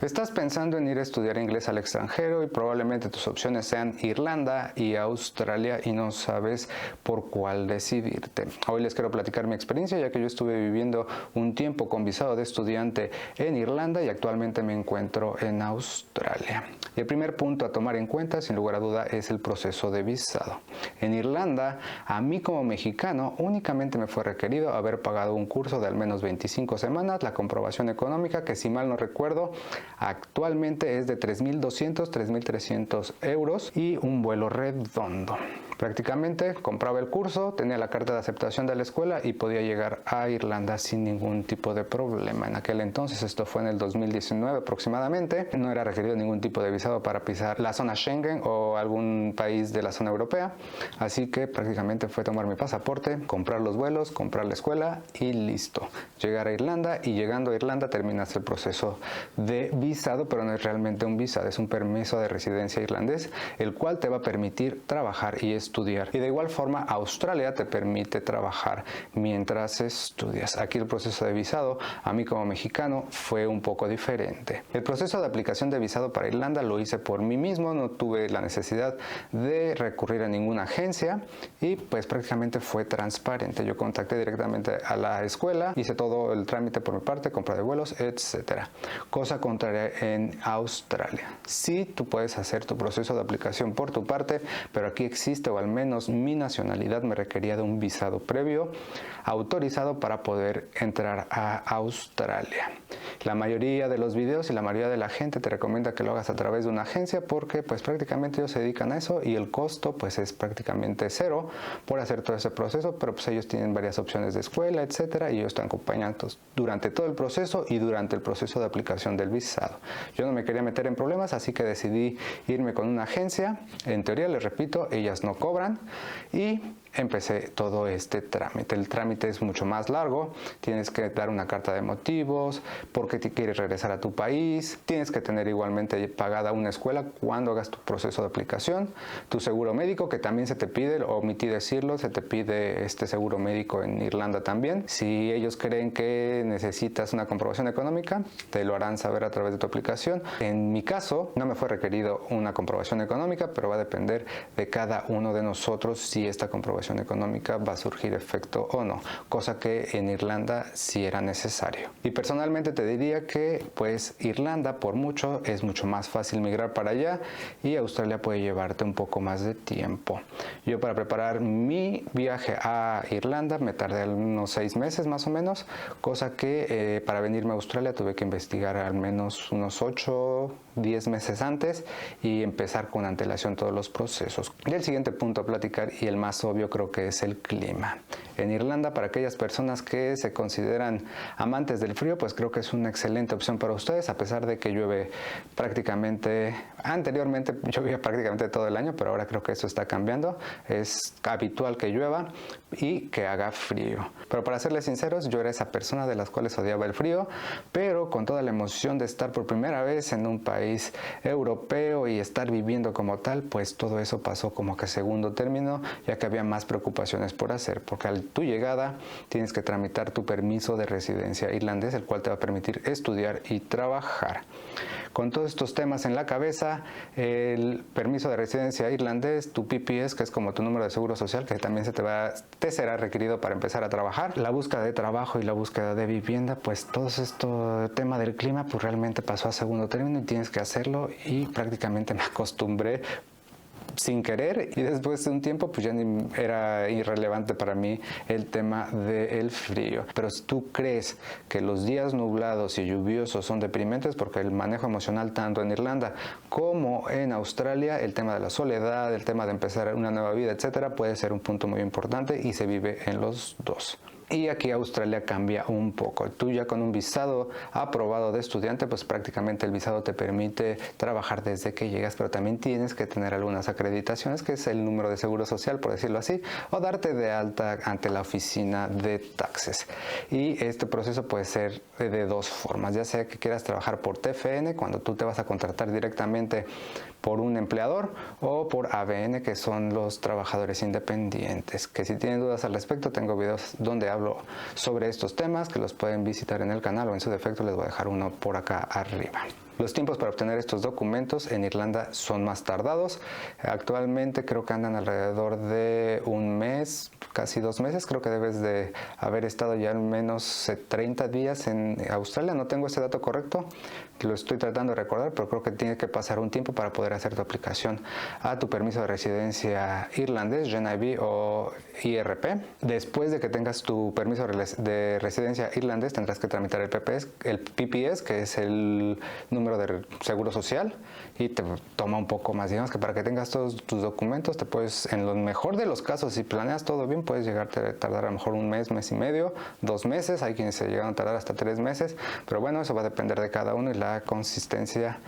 Estás pensando en ir a estudiar inglés al extranjero y probablemente tus opciones sean Irlanda y Australia y no sabes por cuál decidirte. Hoy les quiero platicar mi experiencia, ya que yo estuve viviendo un tiempo con visado de estudiante en Irlanda y actualmente me encuentro en Australia. Y el primer punto a tomar en cuenta, sin lugar a duda, es el proceso de visado. En Irlanda, a mí como mexicano, únicamente me fue requerido haber pagado un curso de al menos 25 semanas, la comprobación económica, que si mal no recuerdo, actualmente es de 3.200, 3.300 euros y un vuelo redondo. Prácticamente compraba el curso, tenía la carta de aceptación de la escuela y podía llegar a Irlanda sin ningún tipo de problema. En aquel entonces, esto fue en el 2019 aproximadamente, no era requerido ningún tipo de visado para pisar la zona Schengen o algún país de la zona europea, así que prácticamente fue tomar mi pasaporte, comprar los vuelos, comprar la escuela y listo. Llegar a Irlanda y llegando a Irlanda terminas el proceso de visado, pero no es realmente un visado, es un permiso de residencia irlandés, el cual te va a permitir trabajar y estudiar. Y de igual forma, Australia te permite trabajar mientras estudias. Aquí el proceso de visado, a mí como mexicano, fue un poco diferente. El proceso de aplicación de visado para Irlanda lo hice por mí mismo, no tuve la necesidad de recurrir a ninguna agencia y pues prácticamente fue transparente. Yo contacté directamente a la escuela, hice todo el trámite por mi parte, compra de vuelos, etcétera. Cosa contraria en Australia. Sí, tú puedes hacer tu proceso de aplicación por tu parte, pero aquí existe, o al menos mi nacionalidad me requería de un visado previo autorizado para poder entrar a Australia. La mayoría de los videos y la mayoría de la gente te recomienda que lo hagas a través de una agencia porque pues prácticamente ellos se dedican a eso y el costo pues es prácticamente cero por hacer todo ese proceso, pero pues ellos tienen varias opciones de escuela, etcétera, y ellos están acompañando durante todo el proceso y durante el proceso de aplicación del visado. Yo no me quería meter en problemas, así que decidí irme con una agencia. En teoría, les repito, ellas no cobran y empecé todo este trámite. El trámite es mucho más largo, tienes que dar una carta de motivos, por qué te quieres regresar a tu país, tienes que tener igualmente pagada una escuela cuando hagas tu proceso de aplicación, tu seguro médico, que también se te pide, omití decirlo, se te pide este seguro médico en Irlanda también. Si ellos creen que necesitas una comprobación económica, te lo harán saber a través de tu aplicación. En mi caso, no me fue requerido una comprobación económica, pero va a depender de cada uno de nosotros si esta comprobación económica va a surgir efecto o no, cosa que en Irlanda sí era necesario. Y personalmente te diría que pues Irlanda por mucho es mucho más fácil migrar para allá y Australia puede llevarte un poco más de tiempo. Yo para preparar mi viaje a Irlanda me tardé unos 6 meses más o menos, cosa que para venirme a Australia tuve que investigar al menos unos 8, 10 meses antes y empezar con antelación todos los procesos. Y el siguiente punto a platicar y el más obvio creo que es el clima. En Irlanda, para aquellas personas que se consideran amantes del frío, pues creo que es una excelente opción para ustedes, a pesar de que llueve prácticamente, anteriormente llovía prácticamente todo el año, pero ahora creo que eso está cambiando. Es habitual que llueva y que haga frío. Pero para serles sinceros, yo era esa persona de las cuales odiaba el frío, pero con toda la emoción de estar por primera vez en un país europeo y estar viviendo como tal, pues todo eso pasó como que a segundo término, ya que había más preocupaciones por hacer, porque a tu llegada tienes que tramitar tu permiso de residencia irlandés, el cual te va a permitir estudiar y trabajar. Con todos estos temas en la cabeza, el permiso de residencia irlandés, tu PPS, que es como tu número de seguro social, que también te será requerido para empezar a trabajar, la búsqueda de trabajo y la búsqueda de vivienda, pues todo esto tema del clima pues realmente pasó a segundo término y tienes que hacerlo y prácticamente me acostumbré sin querer y después de un tiempo pues ya era irrelevante para mí el tema del frío. Pero si tú crees que los días nublados y lluviosos son deprimentes, porque el manejo emocional tanto en Irlanda como en Australia, el tema de la soledad, el tema de empezar una nueva vida, etcétera, puede ser un punto muy importante y se vive en los dos. Y aquí Australia cambia un poco. Tú ya con un visado aprobado de estudiante, pues prácticamente el visado te permite trabajar desde que llegas, pero también tienes que tener algunas acreditaciones, que es el número de seguro social, por decirlo así, o darte de alta ante la oficina de taxes. Y este proceso puede ser de dos formas, ya sea que quieras trabajar por TFN, cuando tú te vas a contratar directamente por un empleador, o por ABN, que son los trabajadores independientes, que si tienen dudas al respecto tengo videos donde hablo sobre estos temas que los pueden visitar en el canal o en su defecto les voy a dejar uno por acá arriba. Los tiempos para obtener estos documentos en Irlanda son más tardados. Actualmente creo que andan alrededor de un mes, casi 2 meses. Creo que debes de haber estado ya al menos 30 días en Australia. No tengo ese dato correcto, lo estoy tratando de recordar, pero creo que tiene que pasar un tiempo para poder hacer tu aplicación a tu permiso de residencia irlandés, GNIB o IRP. Después de que tengas tu permiso de residencia irlandés, tendrás que tramitar el PPS, que es el número de seguro social, y te toma un poco más. Digamos que para que tengas todos tus documentos, te puedes, en lo mejor de los casos, si planeas todo bien, puedes llegarte a tardar a lo mejor un mes, mes y medio, 2 meses. Hay quienes se llegan a tardar hasta 3 meses, pero bueno, eso va a depender de cada uno y la consistencia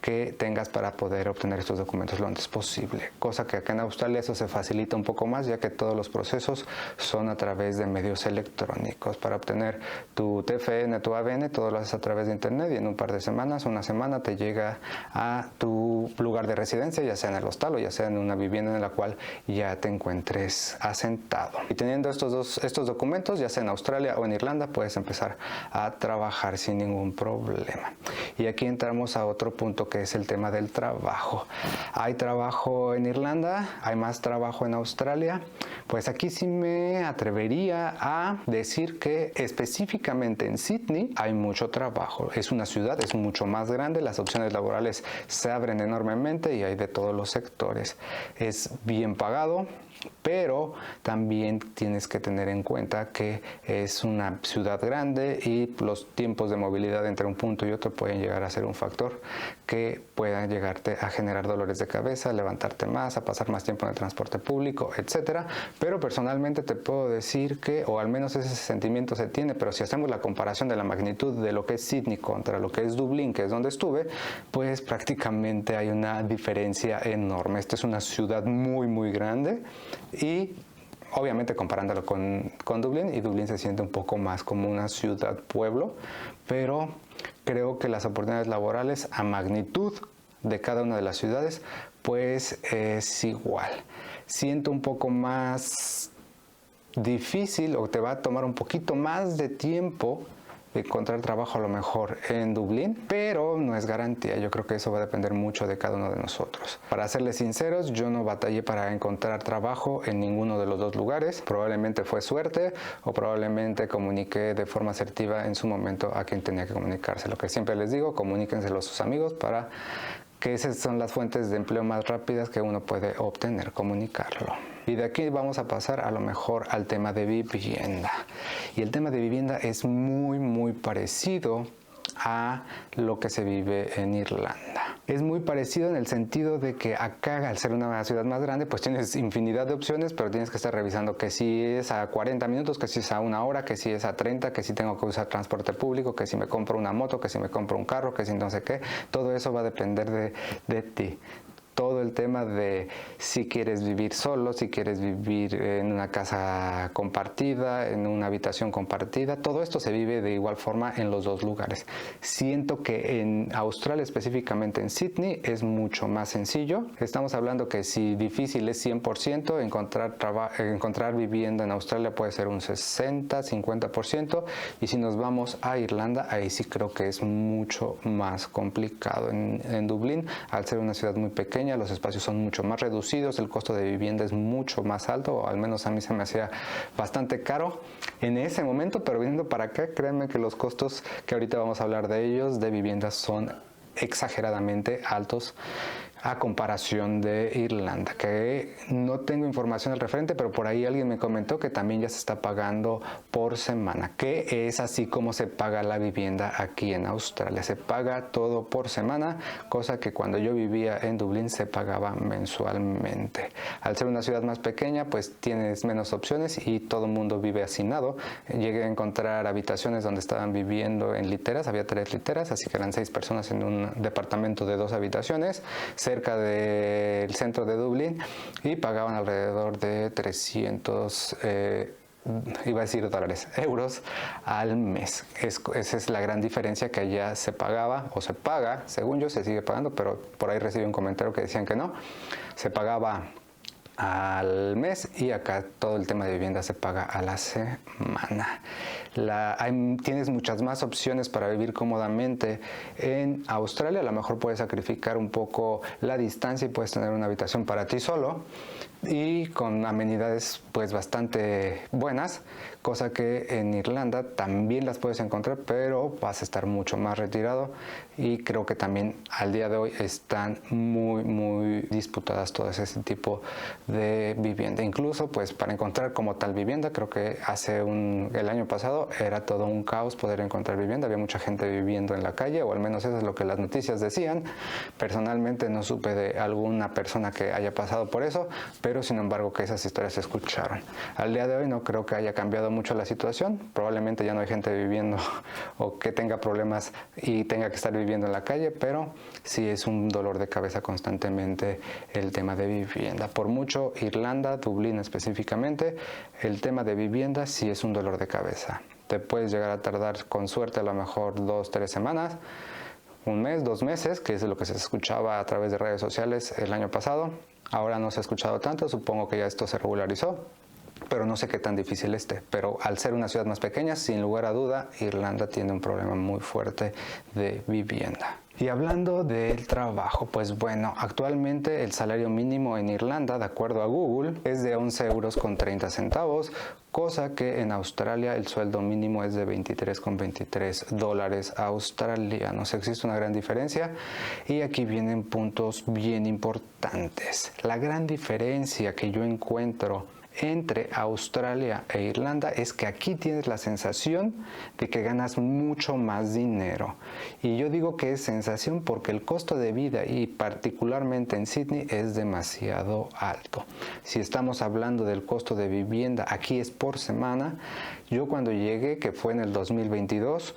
que tengas para poder obtener estos documentos lo antes posible. Cosa que acá en Australia eso se facilita un poco más, ya que todos los procesos son a través de medios electrónicos. Para obtener tu TFN, tu ABN, todo lo haces a través de internet y en un par de semanas, una semana, te llega a tu lugar de residencia, ya sea en el hostal o ya sea en una vivienda en la cual ya te encuentres asentado. Y teniendo estos documentos, ya sea en Australia o en Irlanda, puedes empezar a trabajar sin ningún problema. Y aquí entramos a otro punto, que es el tema del trabajo. ¿Hay trabajo en Irlanda? ¿Hay más trabajo en Australia? Pues aquí sí me atrevería a decir que específicamente en Sydney hay mucho trabajo. Es una ciudad, es mucho más grande, las opciones laborales se abren enormemente y hay de todos los sectores. Es bien pagado, pero también tienes que tener en cuenta que es una ciudad grande y los tiempos de movilidad entre un punto y otro pueden llegar a ser un factor que pueda llegarte a generar dolores de cabeza, levantarte más, a pasar más tiempo en el transporte público, etcétera. Pero personalmente te puedo decir que, o al menos ese sentimiento se tiene, pero si hacemos la comparación de la magnitud de lo que es Sydney contra lo que es Dublín, que es donde estuve, pues prácticamente hay una diferencia enorme. Esta es una ciudad muy, muy grande. Y obviamente comparándolo con Dublín, y Dublín se siente un poco más como una ciudad-pueblo, pero creo que las oportunidades laborales a magnitud de cada una de las ciudades pues es igual. Siento un poco más difícil, o te va a tomar un poquito más de tiempo encontrar trabajo a lo mejor en Dublín, pero no es garantía. Yo creo que eso va a depender mucho de cada uno de nosotros. Para serles sinceros, yo no batallé para encontrar trabajo en ninguno de los dos lugares. Probablemente fue suerte o probablemente comuniqué de forma asertiva en su momento a quien tenía que comunicarse. Lo que siempre les digo, comuníquenselo a sus amigos para que esas son las fuentes de empleo más rápidas que uno puede obtener, comunicarlo. Y de aquí vamos a pasar a lo mejor al tema de vivienda. Y el tema de vivienda es muy, muy parecido a lo que se vive en Irlanda. Es muy parecido en el sentido de que acá, al ser una ciudad más grande, pues tienes infinidad de opciones, pero tienes que estar revisando que si es a 40 minutos, que si es a 1 hora, que si es a 30, que si tengo que usar transporte público, que si me compro una moto, que si me compro un carro, que si no sé qué. Todo eso va a depender de ti. Todo el tema de si quieres vivir solo, si quieres vivir en una casa compartida, en una habitación compartida, todo esto se vive de igual forma en los dos lugares. Siento que en Australia, específicamente en Sydney, es mucho más sencillo. Estamos hablando que si difícil es 100%, encontrar vivienda en Australia puede ser un 60, 50%, y si nos vamos a Irlanda, ahí sí creo que es mucho más complicado. En Dublín, al ser una ciudad muy pequeña, los espacios son mucho más reducidos, el costo de vivienda es mucho más alto, o al menos a mí se me hacía bastante caro en ese momento, pero viniendo para acá, créanme que los costos, que ahorita vamos a hablar de ellos, de viviendas, son exageradamente altos a comparación de Irlanda, que no tengo información al referente, pero por ahí alguien me comentó que también ya se está pagando por semana, que es así como se paga la vivienda aquí en Australia. Se paga todo por semana, cosa que cuando yo vivía en Dublín se pagaba mensualmente. Al ser una ciudad más pequeña, pues tienes menos opciones y todo el mundo vive hacinado. Llegué a encontrar habitaciones donde estaban viviendo en literas, había 3 literas, así que eran 6 personas en un departamento de 2 habitaciones, cerca del centro de Dublín, y pagaban alrededor de 300 iba a decir dólares, euros al mes. Esa es la gran diferencia, que allá se pagaba, o se paga, según yo se sigue pagando, pero por ahí recibí un comentario que decían que no, se pagaba al mes, y acá todo el tema de vivienda se paga a la semana. Tienes muchas más opciones para vivir cómodamente en Australia. A lo mejor puedes sacrificar un poco la distancia y puedes tener una habitación para ti solo y con amenidades pues bastante buenas, cosa que en Irlanda también las puedes encontrar, pero vas a estar mucho más retirado, y creo que también al día de hoy están muy disputadas todas ese tipo de vivienda. Incluso pues para encontrar como tal vivienda, creo que el año pasado era todo un caos poder encontrar vivienda. Había mucha gente viviendo en la calle, o al menos eso es lo que las noticias decían. Personalmente no supe de alguna persona que haya pasado por eso, pero sin embargo que esas historias se escucharon. Al día de hoy no creo que haya cambiado mucho la situación. Probablemente ya no hay gente viviendo o que tenga problemas y tenga que estar viviendo en la calle, pero sí es un dolor de cabeza constantemente el tema de vivienda. Por mucho Irlanda, Dublín específicamente, el tema de vivienda sí es un dolor de cabeza. Te puedes llegar a tardar con suerte a lo mejor 2-3 semanas, un mes, 2 meses, que es lo que se escuchaba a través de redes sociales el año pasado. Ahora no se ha escuchado tanto, supongo que ya esto se regularizó, pero no sé qué tan difícil esté. Pero al ser una ciudad más pequeña, sin lugar a duda, Irlanda tiene un problema muy fuerte de vivienda. Y hablando del trabajo, pues bueno, actualmente el salario mínimo en Irlanda, de acuerdo a Google, es de 11,30 euros, cosa que en Australia el sueldo mínimo es de 23,23 dólares australianos. Existe una gran diferencia y aquí vienen puntos bien importantes. La gran diferencia que yo encuentro entre Australia e Irlanda es que aquí tienes la sensación de que ganas mucho más dinero. Y yo digo que es sensación porque el costo de vida, y particularmente en Sydney, es demasiado alto. Si estamos hablando del costo de vivienda, aquí es por semana. Yo cuando llegué, que fue en el 2022,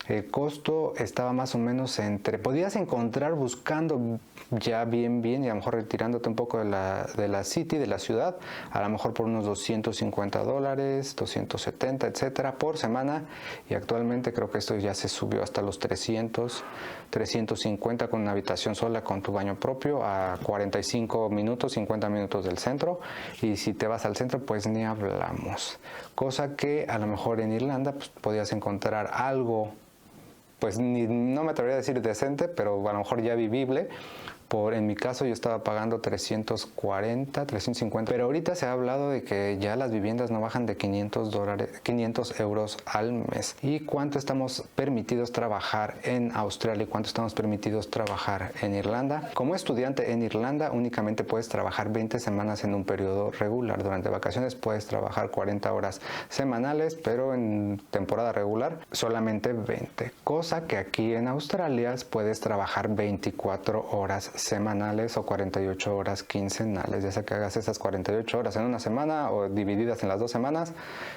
el costo estaba más o menos podías encontrar buscando ya bien, y a lo mejor retirándote un poco de la city, de la ciudad, a lo mejor por unos 250 dólares, 270, etcétera, por semana. Y actualmente creo que esto ya se subió hasta los 300, 350 con una habitación sola, con tu baño propio, a 45 minutos, 50 minutos del centro. Y si te vas al centro, pues ni hablamos. Cosa que a lo mejor en Irlanda pues, podías encontrar algo, pues no me atrevería a decir decente, pero a lo mejor ya vivible. En mi caso yo estaba pagando 340, 350, pero ahorita se ha hablado de que ya las viviendas no bajan de 500 euros al mes. ¿Y cuánto estamos permitidos trabajar en Australia y cuánto estamos permitidos trabajar en Irlanda? Como estudiante en Irlanda únicamente puedes trabajar 20 semanas en un periodo regular. Durante vacaciones puedes trabajar 40 horas semanales, pero en temporada regular solamente 20. Cosa que aquí en Australia puedes trabajar 24 horas semanales o 48 horas quincenales, ya sea que hagas esas 48 horas en una semana o divididas en las 2 semanas.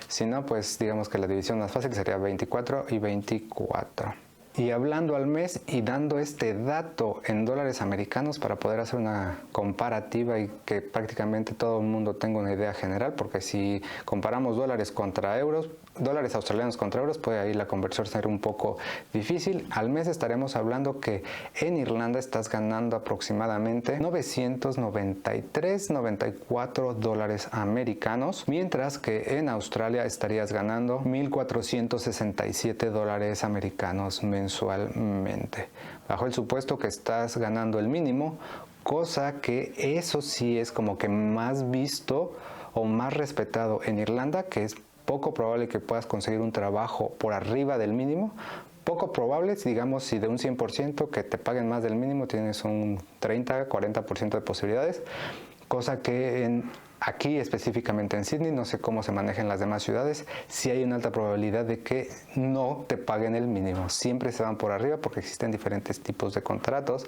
Si no, pues digamos que la división más fácil sería 24 y 24. Y hablando al mes y dando este dato en dólares americanos para poder hacer una comparativa y que prácticamente todo el mundo tenga una idea general, porque si comparamos dólares contra euros, dólares australianos contra euros, puede ahí la conversión ser un poco difícil. Al mes estaremos hablando que en Irlanda estás ganando aproximadamente 993-94 dólares americanos, mientras que en Australia estarías ganando 1,467 dólares americanos mensualmente, bajo el supuesto que estás ganando el mínimo, cosa que eso sí es como que más visto o más respetado en Irlanda, que es poco probable que puedas conseguir un trabajo por arriba del mínimo. Poco probable, digamos, si de un 100% que te paguen más del mínimo, tienes un 30-40% de posibilidades, cosa que aquí específicamente en Sydney, no sé cómo se maneja en las demás ciudades, sí hay una alta probabilidad de que no te paguen el mínimo. Siempre se van por arriba porque existen diferentes tipos de contratos.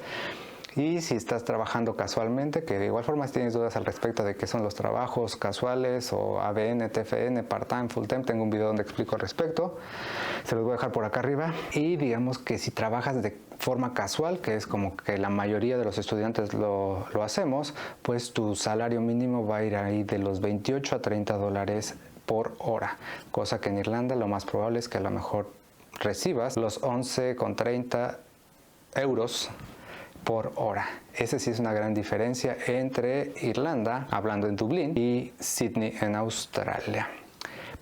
Y si estás trabajando casualmente, que de igual forma si tienes dudas al respecto de qué son los trabajos casuales o ABN, TFN, part-time, full-time, tengo un video donde explico al respecto, se los voy a dejar por acá arriba. Y digamos que si trabajas de forma casual, que es como que la mayoría de los estudiantes lo hacemos, pues tu salario mínimo va a ir ahí de los 28 a 30 dólares por hora, cosa que en Irlanda lo más probable es que a lo mejor recibas los 11,30 euros por hora. Esa sí es una gran diferencia entre Irlanda, hablando en Dublín, y Sydney en Australia.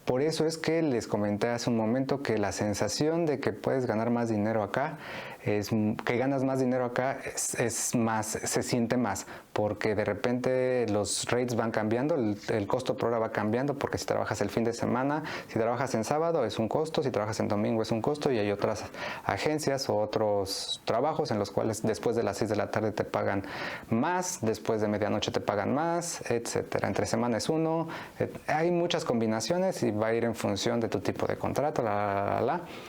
Por eso es que les comenté hace un momento que la sensación de que puedes ganar más dinero acá, que ganas más dinero acá, es más, se siente más, porque de repente los rates van cambiando, el costo por hora va cambiando, porque si trabajas el fin de semana, si trabajas en sábado es un costo, si trabajas en domingo es un costo, y hay otras agencias o otros trabajos en los cuales después de las 6 de la tarde te pagan más, después de medianoche te pagan más, etcétera. Entre semana es uno, hay muchas combinaciones y va a ir en función de tu tipo de contrato,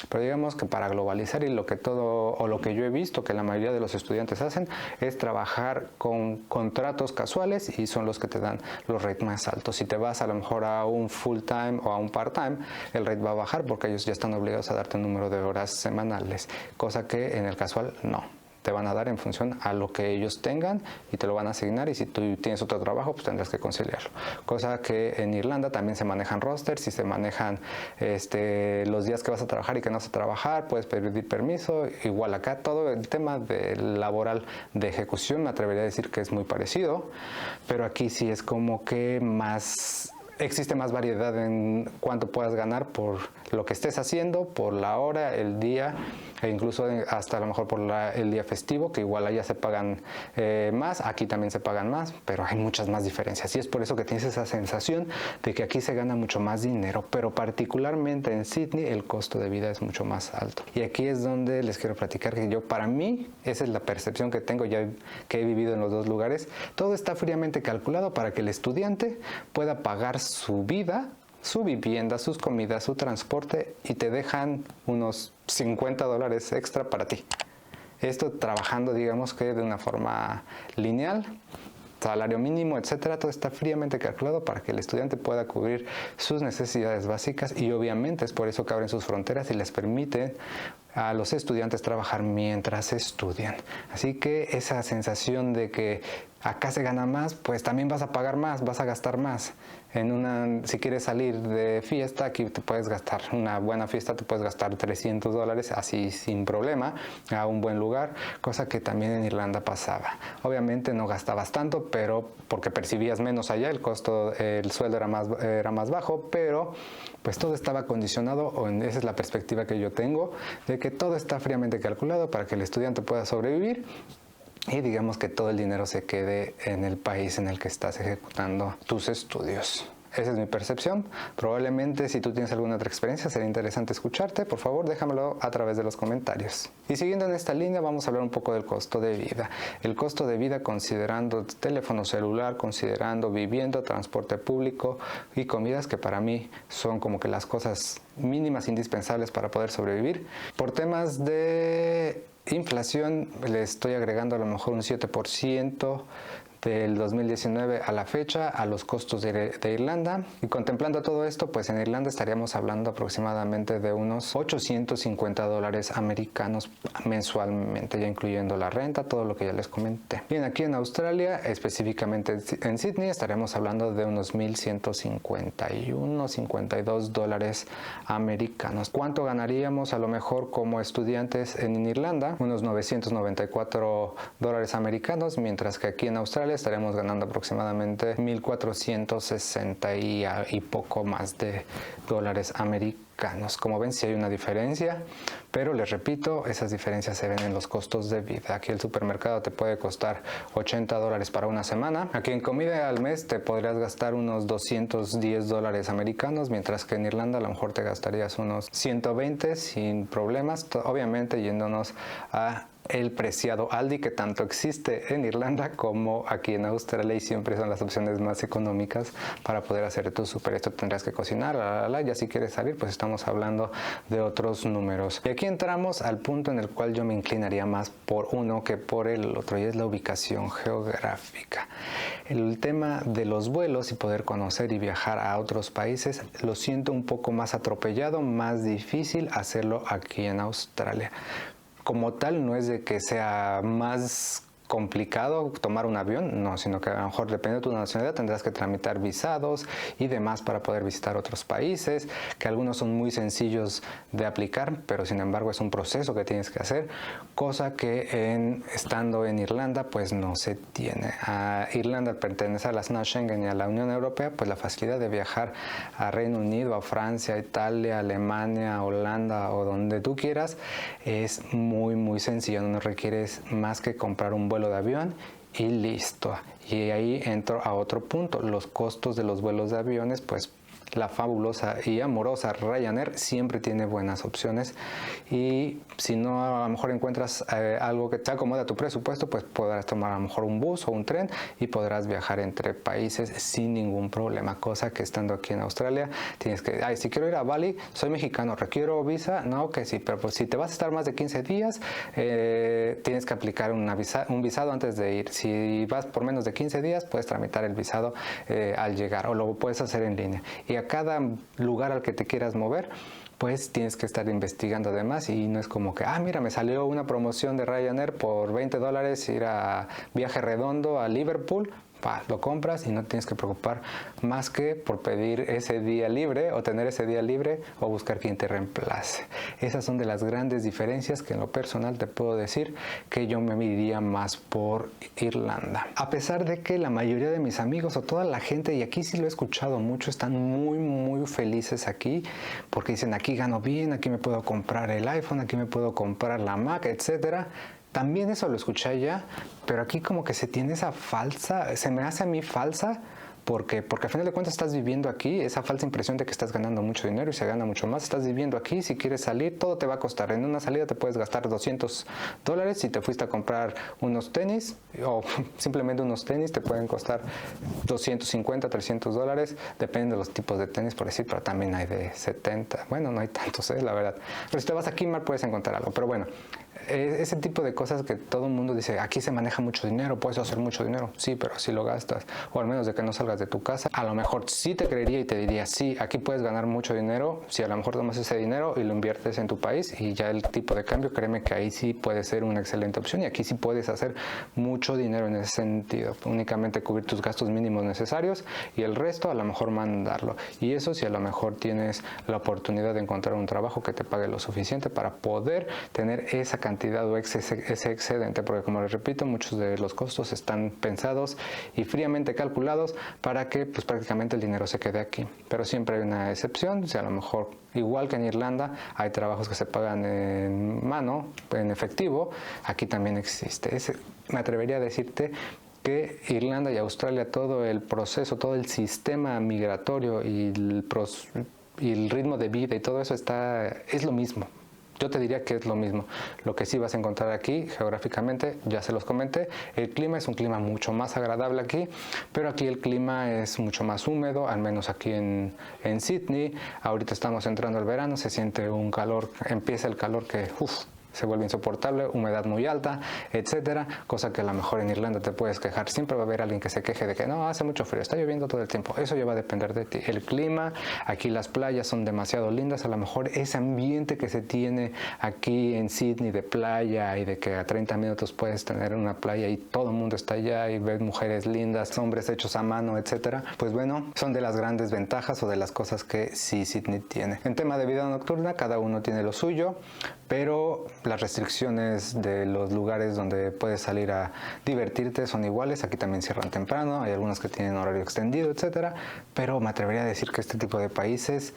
pero digamos que para globalizar, y lo que yo he visto que la mayoría de los estudiantes hacen es trabajar con contratos casuales, y son los que te dan los rates más altos. Si te vas a lo mejor a un full time o a un part time, el rate va a bajar porque ellos ya están obligados a darte un número de horas semanales, cosa que en el casual no. Te van a dar en función a lo que ellos tengan y te lo van a asignar, y si tú tienes otro trabajo pues tendrás que conciliarlo, cosa que en Irlanda también se manejan rosters y se manejan los días que vas a trabajar y que no vas a trabajar, puedes pedir permiso. Igual acá todo el tema de laboral de ejecución me atrevería a decir que es muy parecido, pero aquí sí es como que existe más variedad en cuánto puedas ganar por lo que estés haciendo, por la hora, el día, e incluso hasta a lo mejor por el día festivo, que igual allá se pagan más, aquí también se pagan más, pero hay muchas más diferencias, y es por eso que tienes esa sensación de que aquí se gana mucho más dinero, pero particularmente en Sydney el costo de vida es mucho más alto. Y aquí es donde les quiero platicar que para mí, esa es la percepción que tengo ya que he vivido en los dos lugares. Todo está fríamente calculado para que el estudiante pueda pagar su vida, su vivienda, sus comidas, su transporte, y te dejan unos $50 extra para ti. Esto trabajando, digamos que de una forma lineal, salario mínimo, etcétera, todo está fríamente calculado para que el estudiante pueda cubrir sus necesidades básicas, y obviamente es por eso que abren sus fronteras y les permiten a los estudiantes trabajar mientras estudian. Así que esa sensación de que acá se gana más, pues también vas a pagar más, vas a gastar más. Si quieres salir de fiesta, aquí te puedes gastar una buena fiesta, te puedes gastar $300 así sin problema, a un buen lugar, cosa que también en Irlanda pasaba. Obviamente no gastabas tanto, pero porque percibías menos allá, el sueldo era más bajo, pero pues todo estaba condicionado, esa es la perspectiva que yo tengo, de que todo está fríamente calculado para que el estudiante pueda sobrevivir, y digamos que todo el dinero se quede en el país en el que estás ejecutando tus estudios. Esa es mi percepción. Probablemente si tú tienes alguna otra experiencia sería interesante escucharte. Por favor, déjamelo a través de los comentarios. Y siguiendo en esta línea, vamos a hablar un poco del costo de vida. El costo de vida considerando teléfono celular, considerando vivienda, transporte público y comidas, que para mí son como que las cosas mínimas indispensables para poder sobrevivir. Por temas de inflación le estoy agregando a lo mejor un 7% del 2019 a la fecha a los costos de Irlanda, y contemplando todo esto, pues en Irlanda estaríamos hablando aproximadamente de unos $850 americanos mensualmente, ya incluyendo la renta, todo lo que ya les comenté. Bien, aquí en Australia, específicamente en Sydney, estaremos hablando de unos $1,151-52 americanos. ¿Cuánto ganaríamos a lo mejor como estudiantes en Irlanda? Unos $994 americanos, mientras que aquí en Australia estaremos ganando aproximadamente 1,460 y poco más de dólares americanos. Como ven, sí hay una diferencia, pero les repito, esas diferencias se ven en los costos de vida. Aquí el supermercado te puede costar $80 para una semana. Aquí en comida al mes te podrías gastar unos $210 americanos, mientras que en Irlanda a lo mejor te gastarías unos 120 sin problemas, obviamente yéndonos a el preciado Aldi, que tanto existe en Irlanda como aquí en Australia, y siempre son las opciones más económicas para poder hacer tu súper. Esto tendrás que cocinar, ya si quieres salir, pues estamos hablando de otros números. Y aquí entramos al punto en el cual yo me inclinaría más por uno que por el otro, y es la ubicación geográfica. El tema de los vuelos y poder conocer y viajar a otros países lo siento un poco más atropellado, más difícil hacerlo aquí en Australia. Como tal, no es de que sea más complicado tomar un avión, no, sino que a lo mejor dependiendo de tu nacionalidad tendrás que tramitar visados y demás para poder visitar otros países, que algunos son muy sencillos de aplicar, pero sin embargo es un proceso que tienes que hacer, cosa que estando en Irlanda pues no se tiene. Irlanda pertenece a la zona Schengen y a la Unión Europea, pues la facilidad de viajar a Reino Unido, a Francia, a Italia, a Alemania, a Holanda o donde tú quieras es muy sencillo, no requieres más que comprar un vuelo de avión y listo. Y ahí entro a otro punto, los costos de los vuelos de aviones, pues la fabulosa y amorosa Ryanair siempre tiene buenas opciones, y si no a lo mejor encuentras algo que te acomoda a tu presupuesto, pues podrás tomar a lo mejor un bus o un tren y podrás viajar entre países sin ningún problema, cosa que estando aquí en Australia tienes que, si quiero ir a Bali, soy mexicano, requiero visa, no, que sí, pero pues si te vas a estar más de 15 días tienes que aplicar un visado antes de ir. Si vas por menos de 15 días puedes tramitar el visado al llegar, o lo puedes hacer en línea. Y a cada lugar al que te quieras mover, pues tienes que estar investigando además, y no es como que, mira, me salió una promoción de Ryanair por $20 ir a viaje redondo a Liverpool. Lo compras y no tienes que preocupar más que por pedir ese día libre o tener ese día libre o buscar quien te reemplace. Esas son de las grandes diferencias que en lo personal te puedo decir que yo me iría más por Irlanda. A pesar de que la mayoría de mis amigos o toda la gente, y aquí sí lo he escuchado mucho, están muy felices aquí porque dicen, aquí gano bien, aquí me puedo comprar el iPhone, aquí me puedo comprar la Mac, etcétera. También eso lo escuché allá, pero aquí como que se tiene esa falsa, se me hace a mí falsa, porque al final de cuentas estás viviendo aquí, esa falsa impresión de que estás ganando mucho dinero y se gana mucho más. Estás viviendo aquí, si quieres salir, todo te va a costar. En una salida te puedes gastar $200 si te fuiste a comprar unos tenis, o simplemente unos tenis te pueden costar $250, $300, depende de los tipos de tenis, por decir, pero también hay de 70. Bueno, no hay tantos, la verdad. Pero si te vas a Kmart puedes encontrar algo, pero bueno. Ese tipo de cosas que todo el mundo dice, aquí se maneja mucho dinero, puedes hacer mucho dinero, sí, pero si lo gastas, o al menos de que no salgas de tu casa, a lo mejor sí te creería y te diría, sí, aquí puedes ganar mucho dinero, si a lo mejor tomas ese dinero y lo inviertes en tu país y ya el tipo de cambio, créeme que ahí sí puede ser una excelente opción, y aquí sí puedes hacer mucho dinero en ese sentido, únicamente cubrir tus gastos mínimos necesarios y el resto a lo mejor mandarlo, y eso si a lo mejor tienes la oportunidad de encontrar un trabajo que te pague lo suficiente para poder tener esa cantidad o ese excedente, porque como les repito, muchos de los costos están pensados y fríamente calculados para que pues prácticamente el dinero se quede aquí, pero siempre hay una excepción, si a lo mejor igual que en Irlanda hay trabajos que se pagan en mano, en efectivo, aquí también existe. Me atrevería a decirte que Irlanda y Australia, todo el proceso, todo el sistema migratorio y el ritmo de vida y todo eso es lo mismo. Yo te diría que es lo mismo. Lo que sí vas a encontrar aquí, geográficamente, ya se los comenté, el clima es un clima mucho más agradable aquí, pero aquí el clima es mucho más húmedo, al menos aquí en Sydney. Ahorita estamos entrando al verano, se siente un calor, empieza el calor que, se vuelve insoportable, humedad muy alta, etcétera, cosa que a lo mejor en Irlanda te puedes quejar, siempre va a haber alguien que se queje de que no, hace mucho frío, está lloviendo todo el tiempo, eso ya va a depender de ti. El clima, aquí las playas son demasiado lindas, a lo mejor ese ambiente que se tiene aquí en Sydney de playa y de que a 30 minutos puedes tener una playa y todo el mundo está allá y ves mujeres lindas, hombres hechos a mano, etcétera, pues bueno, son de las grandes ventajas o de las cosas que sí Sydney tiene. En tema de vida nocturna, cada uno tiene lo suyo, pero las restricciones de los lugares donde puedes salir a divertirte son iguales. Aquí también cierran temprano, hay algunos que tienen horario extendido, etcétera, pero me atrevería a decir que este tipo de países,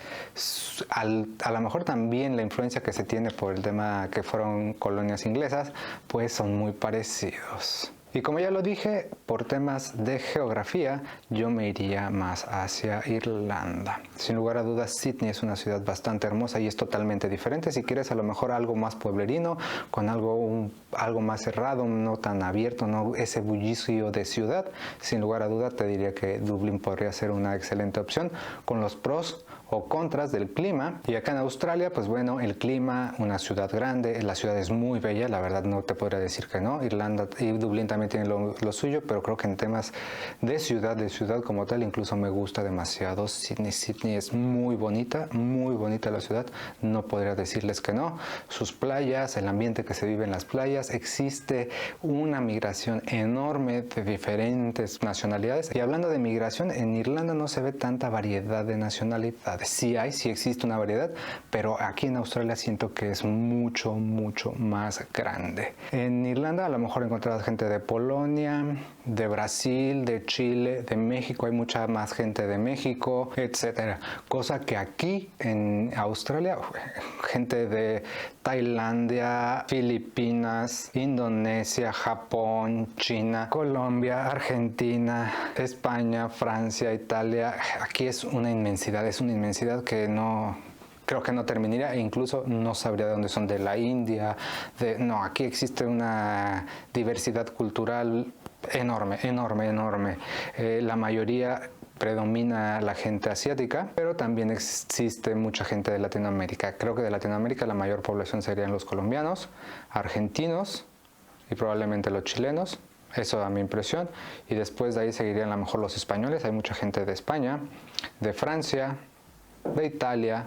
a lo mejor también la influencia que se tiene por el tema que fueron colonias inglesas, pues son muy parecidos. Y como ya lo dije, por temas de geografía, yo me iría más hacia Irlanda. Sin lugar a dudas, Sydney es una ciudad bastante hermosa y es totalmente diferente. Si quieres a lo mejor algo más pueblerino, con algo más cerrado, no tan abierto, no ese bullicio de ciudad, sin lugar a dudas te diría que Dublín podría ser una excelente opción, con los pros o contras del clima. Y acá en Australia, pues bueno, el clima, una ciudad grande, la ciudad es muy bella, la verdad no te podría decir que no. Irlanda y Dublín también tienen lo suyo, pero creo que en temas de ciudad como tal, incluso me gusta demasiado. Sydney es muy bonita la ciudad, no podría decirles que no. Sus playas, el ambiente que se vive en las playas, existe una migración enorme de diferentes nacionalidades. Y hablando de migración, en Irlanda no se ve tanta variedad de nacionalidades. Sí existe una variedad, pero aquí en Australia siento que es mucho más grande. En Irlanda a lo mejor encontrarás gente de Polonia, de Brasil, de Chile, de México, hay mucha más gente de México, etcétera. Cosa que aquí en Australia, gente de Tailandia, Filipinas, Indonesia, Japón, China, Colombia, Argentina, España, Francia, Italia, aquí es una inmensidad que no... Creo que no terminaría e incluso no sabría de dónde son, de la India, no, aquí existe una diversidad cultural enorme. La mayoría predomina la gente asiática, pero también existe mucha gente de Latinoamérica. Creo que de Latinoamérica la mayor población serían los colombianos, argentinos y probablemente los chilenos. Eso da mi impresión. Y después de ahí seguirían a lo mejor los españoles. Hay mucha gente de España, de Francia, de Italia.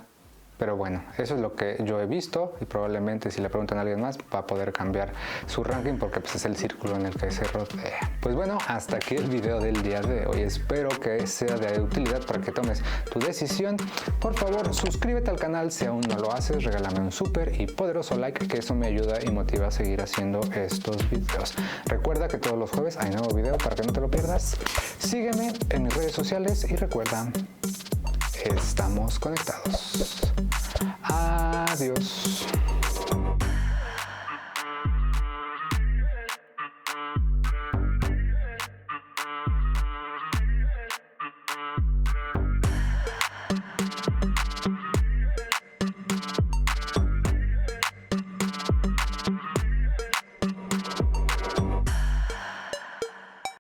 Pero bueno, eso es lo que yo he visto y probablemente si le preguntan a alguien más va a poder cambiar su ranking porque pues, es el círculo en el que se rodea. Pues bueno, hasta aquí el video del día de hoy. Espero que sea de utilidad para que tomes tu decisión. Por favor, suscríbete al canal si aún no lo haces, regálame un súper y poderoso like, que eso me ayuda y motiva a seguir haciendo estos videos. Recuerda que todos los jueves hay nuevo video para que no te lo pierdas. Sígueme en mis redes sociales y recuerda, estamos conectados.